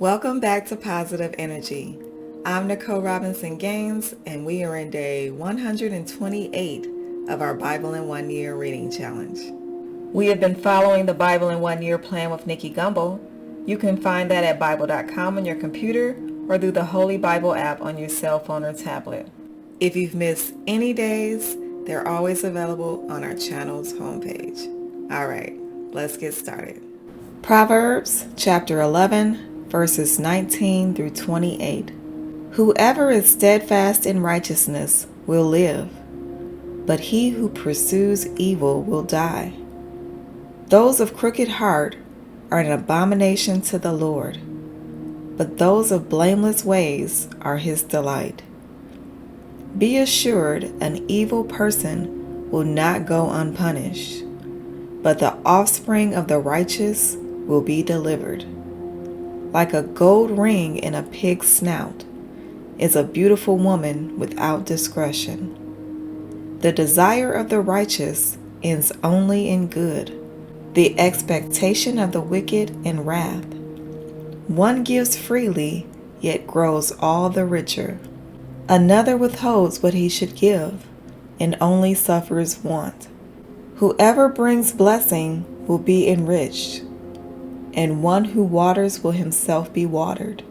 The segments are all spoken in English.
Welcome back to Positive Energy. I'm Nicole Gaines, and we are in day 128 of our Bible in 1 Year reading challenge. We have been following the Bible in 1 Year plan with Nicky Gumbel. You can find that at Bible.com on your computer or through the Holy Bible app on your cell phone or tablet. If you've missed any days, they're always available on our channel's homepage. All right, let's get started. Proverbs chapter 11, verses 19 through 28. Whoever is steadfast in righteousness will live, but he who pursues evil will die. Those of crooked heart are an abomination to the Lord, but those of blameless ways are his delight. Be assured an evil person will not go unpunished, but the offspring of the righteous will be delivered. Like a gold ring in a pig's snout is a beautiful woman without discretion. The desire of the righteous ends only in good, the expectation of the wicked in wrath. One gives freely, yet grows all the richer. Another withholds what he should give, and only suffers want. Whoever brings blessing will be enriched, and one who waters will himself be watered.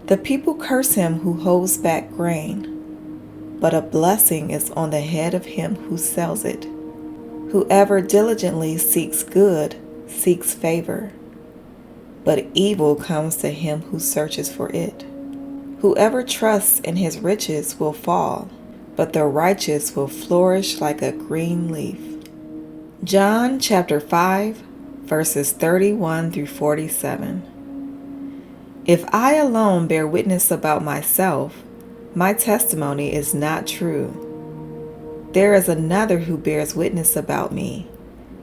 The people curse him who holds back grain, but a blessing is on the head of him who sells it. Whoever diligently seeks good seeks favor, but evil comes to him who searches for it. Whoever trusts in his riches will fall, but the righteous will flourish like a green leaf. John chapter 5, verses 31 through 47. If I alone bear witness about myself, my testimony is not true. There is another who bears witness about me,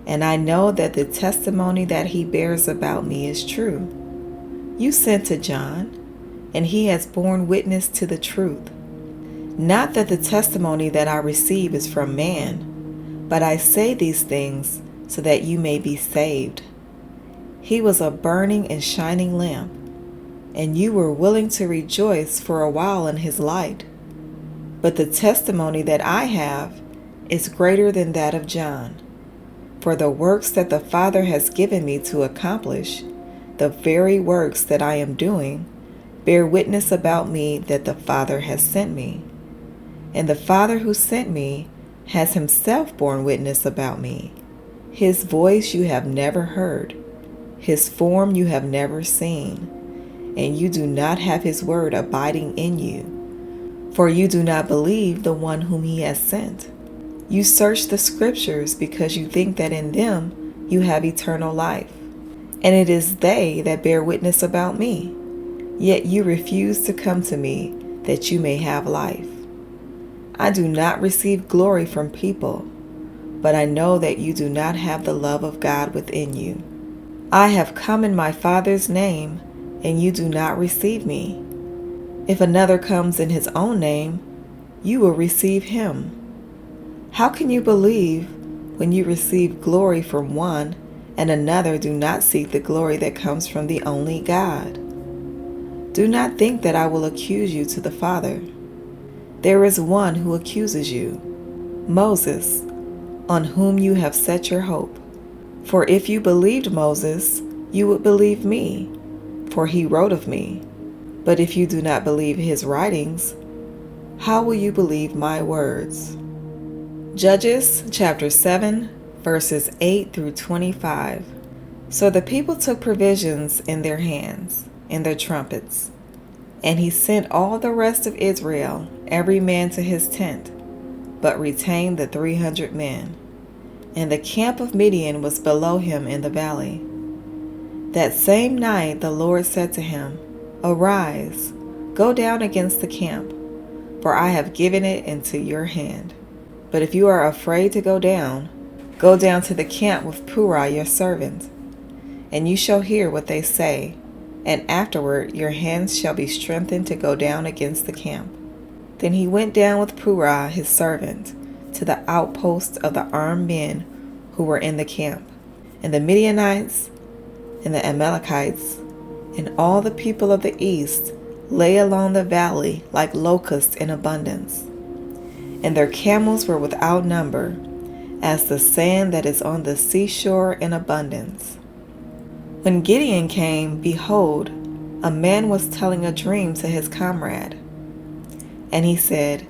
and I know that the testimony that he bears about me is true. You sent to John, and he has borne witness to the truth. Not that the testimony that I receive is from man, but I say these things so that you may be saved. He was a burning and shining lamp, and you were willing to rejoice for a while in his light. But the testimony that I have is greater than that of John. For the works that the Father has given me to accomplish, the very works that I am doing, bear witness about me that the Father has sent me. And the Father who sent me has himself borne witness about me. His voice you have never heard, his form you have never seen, and you do not have his word abiding in you, for you do not believe the one whom he has sent. You search the scriptures because you think that in them you have eternal life, and it is they that bear witness about me. Yet you refuse to come to me that you may have life. I do not receive glory from people, but I know that you do not have the love of God within you. I have come in my Father's name, and you do not receive me. If another comes in his own name, you will receive him. How can you believe when you receive glory from one, and another do not seek the glory that comes from the only God? Do not think that I will accuse you to the Father. There is one who accuses you, Moses, on whom you have set your hope. For if you believed Moses, you would believe me, for he wrote of me. But if you do not believe his writings, how will you believe my words? Judges chapter 7, verses 8 through 25. So the people took provisions in their hands, and their trumpets. And he sent all the rest of Israel, every man to his tent, but retained the 300 men. And the camp of Midian was below him in the valley. That same night the Lord said to him, Arise, go down against the camp, for I have given it into your hand. But if you are afraid to go down to the camp with Purah your servant, and you shall hear what they say, and afterward your hands shall be strengthened to go down against the camp. Then he went down with Purah his servant to the outposts of the armed men who were in the camp, and the Midianites, and the Amalekites, and all the people of the east lay along the valley like locusts in abundance, and their camels were without number, as the sand that is on the seashore in abundance. When Gideon came, behold, a man was telling a dream to his comrade. And he said,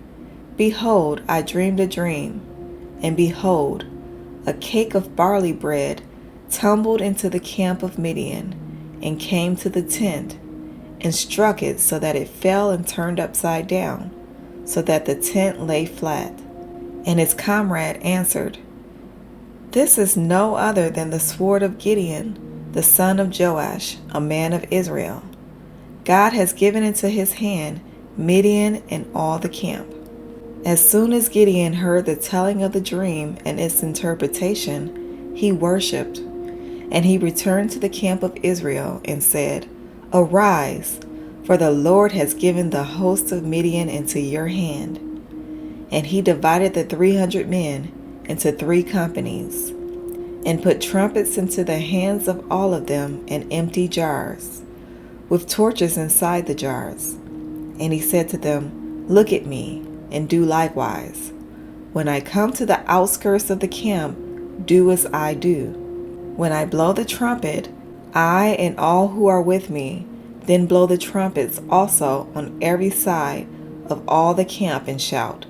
Behold, I dreamed a dream, and behold, a cake of barley bread tumbled into the camp of Midian, and came to the tent, and struck it so that it fell and turned upside down, so that the tent lay flat. And his comrade answered, This is no other than the sword of Gideon, the son of Joash, a man of Israel. God has given into his hand Midian and all the camp. As soon as Gideon heard the telling of the dream and its interpretation, he worshipped, and he returned to the camp of Israel and said, Arise, for the Lord has given the host of Midian into your hand. And he divided the 300 men into 3 companies, and put trumpets into the hands of all of them and empty jars, with torches inside the jars. And he said to them, Look at me, and do likewise. When I come to the outskirts of the camp, do as I do. When I blow the trumpet, I and all who are with me, then blow the trumpets also on every side of all the camp, and shout,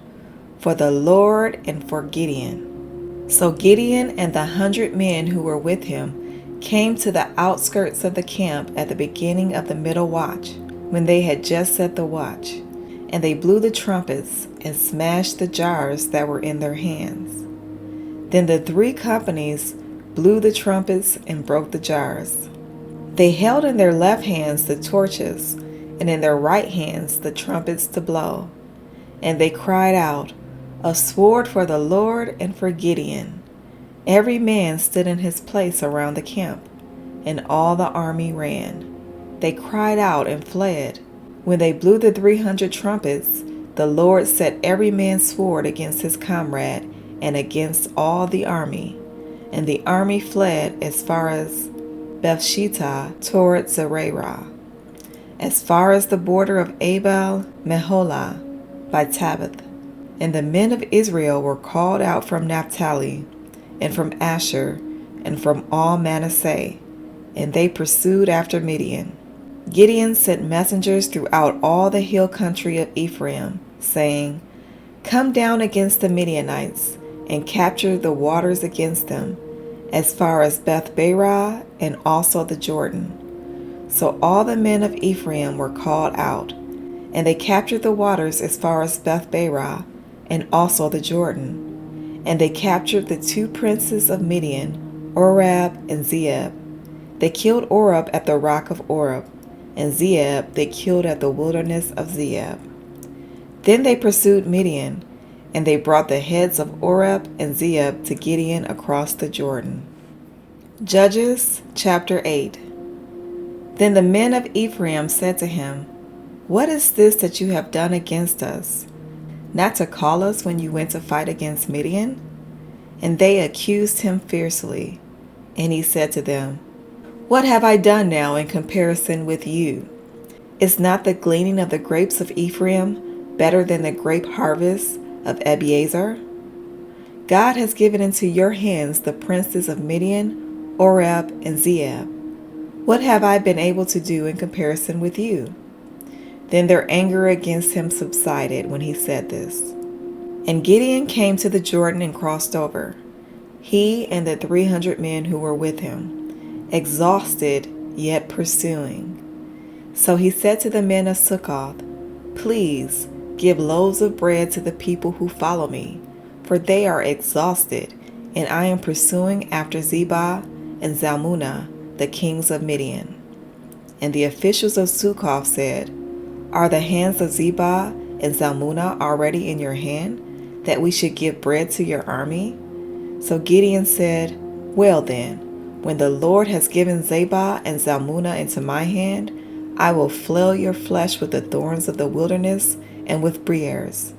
For the Lord and for Gideon. So Gideon and the 100 men who were with him came to the outskirts of the camp at the beginning of the middle watch, when they had just set the watch. And they blew the trumpets and smashed the jars that were in their hands. Then the 3 companies blew the trumpets and broke the jars. They held in their left hands the torches, and in their right hands the trumpets to blow. And they cried out, A sword for the Lord and for Gideon. Every man stood in his place around the camp, and all the army ran. They cried out and fled. When they blew the 300 trumpets, the Lord set every man's sword against his comrade and against all the army. And the army fled as far as Bethshittah toward Zererah, as far as the border of Abel Meholah by Tabbath. And the men of Israel were called out from Naphtali, and from Asher, and from all Manasseh, and they pursued after Midian. Gideon sent messengers throughout all the hill country of Ephraim, saying, Come down against the Midianites, and capture the waters against them, as far as Beth-barah and also the Jordan. So all the men of Ephraim were called out, and they captured the waters as far as Beth-barah and also the Jordan. And they captured the 2 princes of Midian, Oreb and Zeeb. They killed Oreb at the rock of Oreb, and Zeeb they killed at the wilderness of Zeeb. Then they pursued Midian, and they brought the heads of Oreb and Zeeb to Gideon across the Jordan. Judges chapter 8. Then the men of Ephraim said to him, What is this that you have done against us, not to call us when you went to fight against Midian? And they accused him fiercely. And he said to them, What have I done now in comparison with you? Is not the gleaning of the grapes of Ephraim better than the grape harvest of Abiezer? God has given into your hands the princes of Midian, Oreb, and Zeeb. What have I been able to do in comparison with you? Then their anger against him subsided when he said this. And Gideon came to the Jordan and crossed over, he and the 300 men who were with him, exhausted yet pursuing. So he said to the men of Succoth, Please give loaves of bread to the people who follow me, for they are exhausted, and I am pursuing after Zebah and Zalmunna, the kings of Midian. And the officials of Succoth said, Are the hands of Zebah and Zalmunna already in your hand, that we should give bread to your army? So Gideon said, Well then, when the Lord has given Zebah and Zalmunna into my hand, I will flail your flesh with the thorns of the wilderness and with briars.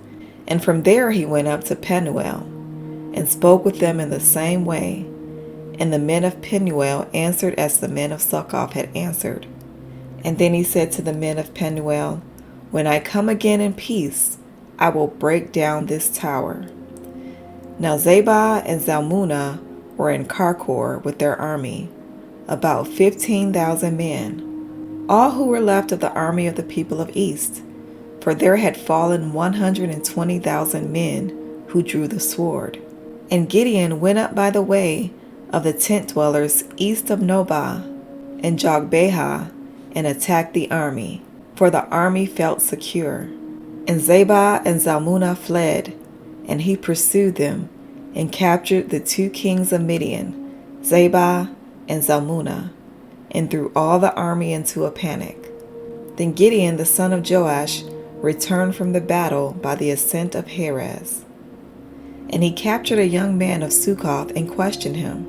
And from there he went up to Penuel, and spoke with them in the same way. And the men of Penuel answered as the men of Succoth had answered. And then he said to the men of Penuel, "When I come again in peace, I will break down this tower." Now Zebah and Zalmunna were in Karkor with their army, about 15,000 men, all who were left of the army of the people of East, for there had fallen 120,000 men who drew the sword. And Gideon went up by the way of the tent dwellers east of Nobah and Jogbehah and attacked the army, for the army felt secure. And Zebah and Zalmunna fled, and he pursued them and captured the 2 kings of Midian, Zebah and Zalmunna, and threw all the army into a panic. Then Gideon the son of Joash returned from the battle by the ascent of Heres. And he captured a young man of Succoth and questioned him.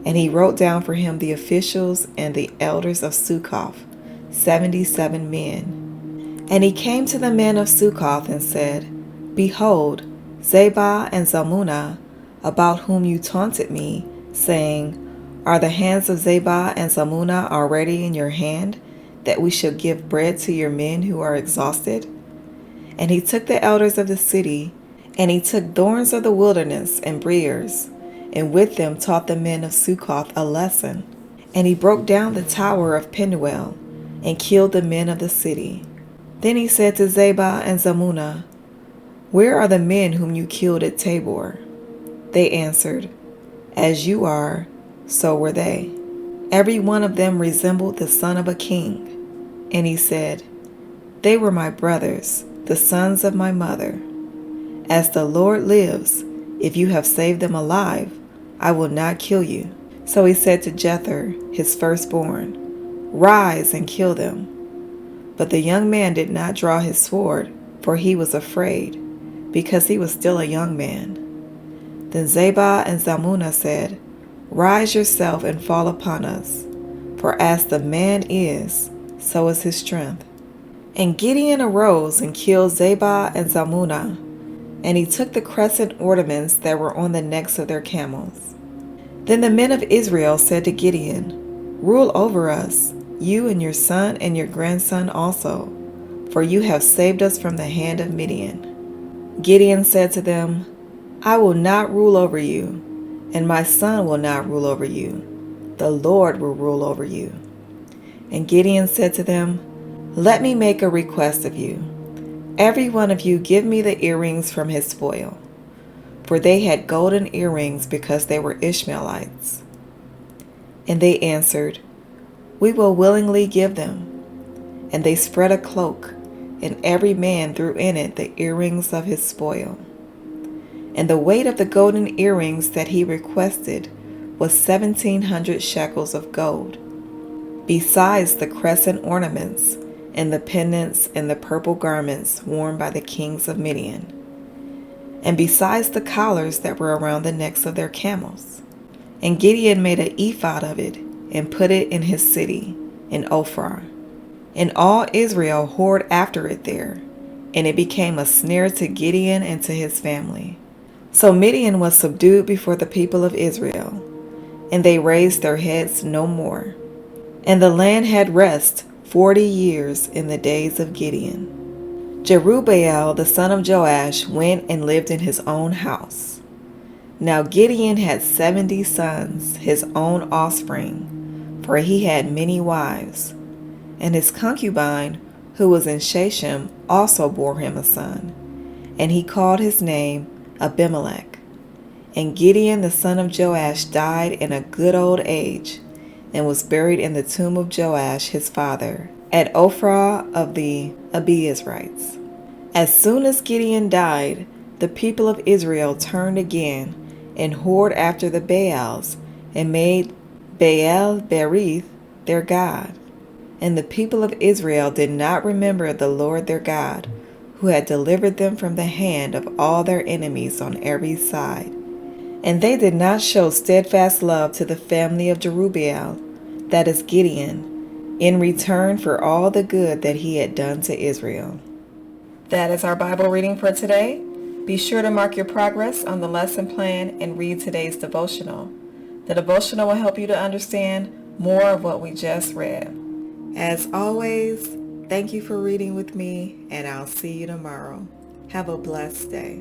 And he wrote down for him the officials and the elders of Succoth, 77 men. And he came to the men of Succoth and said, "Behold, Zebah and Zalmunna, about whom you taunted me, saying, Are the hands of Zebah and Zalmunna already in your hand, that we shall give bread to your men who are exhausted?" And he took the elders of the city, and he took thorns of the wilderness and briers, and with them taught the men of Succoth a lesson. And he broke down the tower of Penuel, and killed the men of the city. Then he said to Zebah and Zalmunna, "Where are the men whom you killed at Tabor?" They answered, "As you are, so were they. Every one of them resembled the son of a king." And he said, "They were my brothers, the sons of my mother. As the Lord lives, if you have saved them alive, I will not kill you." So he said to Jether, his firstborn, "Rise and kill them." But the young man did not draw his sword, for he was afraid, because he was still a young man. Then Zebah and Zalmunna said, "Rise yourself and fall upon us, for as the man is, so is his strength." And Gideon arose and killed Zebah and Zalmunna, and he took the crescent ornaments that were on the necks of their camels. Then the men of Israel said to Gideon, "Rule over us, you and your son and your grandson also, for you have saved us from the hand of Midian." Gideon said to them, "I will not rule over you, and my son will not rule over you. The Lord will rule over you." And Gideon said to them, "Let me make a request of you. Every one of you give me the earrings from his spoil." For they had golden earrings because they were Ishmaelites. And they answered, "We will willingly give them." And they spread a cloak, and every man threw in it the earrings of his spoil. And the weight of the golden earrings that he requested was 1,700 shekels of gold, besides the crescent ornaments and the pendants and the purple garments worn by the kings of Midian, and besides the collars that were around the necks of their camels. And Gideon made an ephod of it and put it in his city, in Ophrah. And all Israel whored after it there, and it became a snare to Gideon and to his family. So Midian was subdued before the people of Israel, and they raised their heads no more. And the land had rest 40 years in the days of Gideon. Jerubbaal the son of Joash went and lived in his own house. Now Gideon had 70 sons, his own offspring, for he had many wives. And his concubine, who was in Shechem, also bore him a son, and he called his name Abimelech. And Gideon the son of Joash died in a good old age, and was buried in the tomb of Joash his father, at Ophrah of the Abiezrites. As soon as Gideon died, the people of Israel turned again, and whored after the Baals, and made Baal-berith their god. And the people of Israel did not remember the Lord their God, who had delivered them from the hand of all their enemies on every side. And they did not show steadfast love to the family of Jerubbaal, that is Gideon, in return for all the good that he had done to Israel. That is our Bible reading for today. Be sure to mark your progress on the lesson plan and read today's devotional. The devotional will help you to understand more of what we just read. As always, thank you for reading with me, and I'll see you tomorrow. Have a blessed day.